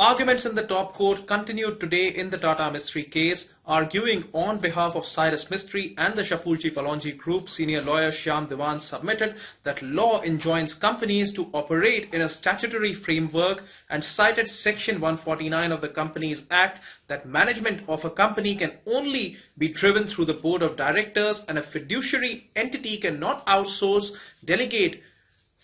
Arguments in the top court continued today in the Tata-Mistry case. Arguing on behalf of Cyrus Mistry and the Shapoorji-Pallonji Group, senior lawyer Shyam Divan submitted that law enjoins companies to operate in a statutory framework and cited Section 149 of the Companies Act that management of a company can only be driven through the board of directors, and a fiduciary entity cannot outsource, delegate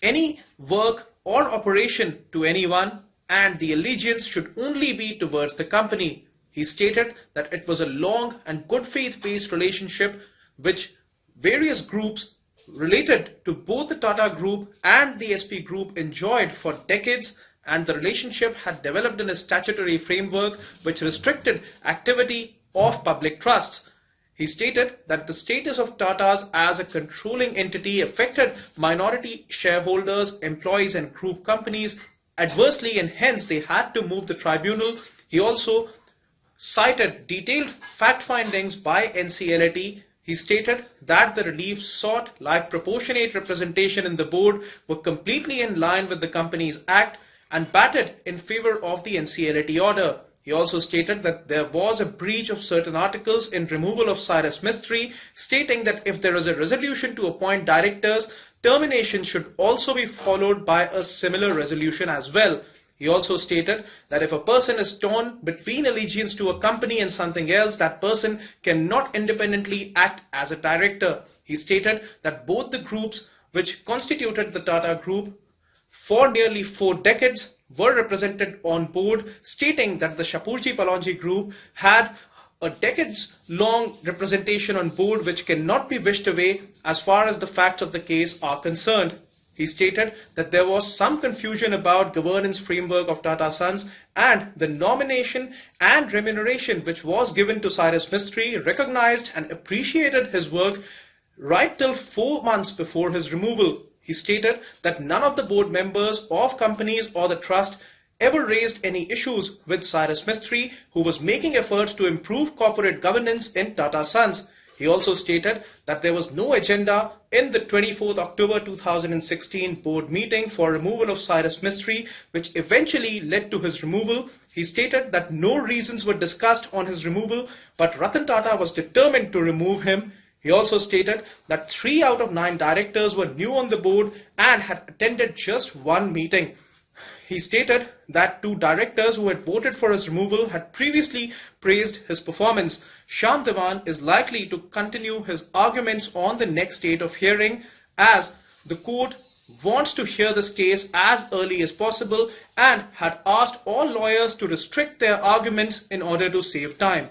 any work or operation to anyone, and the allegiance should only be towards the company. He stated that it was a long and good faith-based relationship which various groups related to both the Tata Group and the SP Group enjoyed for decades, and the relationship had developed in a statutory framework which restricted activity of public trusts. He stated that the status of Tatas as a controlling entity affected minority shareholders, employees and group companies adversely, and hence they had to move the tribunal. He also cited detailed fact findings by NCLAT. He stated that the relief sought, like proportionate representation in the board, were completely in line with the Companies Act and batted in favor of the NCLAT order. He also stated that there was a breach of certain articles in removal of Cyrus Mistry, stating that if there is a resolution to appoint directors, termination should also be followed by a similar resolution as well. He also stated that if a person is torn between allegiance to a company and something else, that person cannot independently act as a director. He stated that both the groups which constituted the Tata Group for nearly 4 decades were represented on board, stating that the Shapoorji-Pallonji Group had a decades-long representation on board which cannot be wished away as far as the facts of the case are concerned. He stated that there was some confusion about governance framework of Tata Sons, and the nomination and remuneration which was given to Cyrus Mistry recognized and appreciated his work right till 4 months before his removal. He stated that none of the board members of companies or the trust ever raised any issues with Cyrus Mistry, who was making efforts to improve corporate governance in Tata Sons. He also stated that there was no agenda in the 24th October 2016 board meeting for removal of Cyrus Mistry, which eventually led to his removal. He stated that no reasons were discussed on his removal, but Ratan Tata was determined to remove him. He also stated that 3 out of 9 directors were new on the board and had attended just 1 meeting. He stated that 2 directors who had voted for his removal had previously praised his performance. Shyam Divan is likely to continue his arguments on the next date of hearing, as the court wants to hear this case as early as possible and had asked all lawyers to restrict their arguments in order to save time.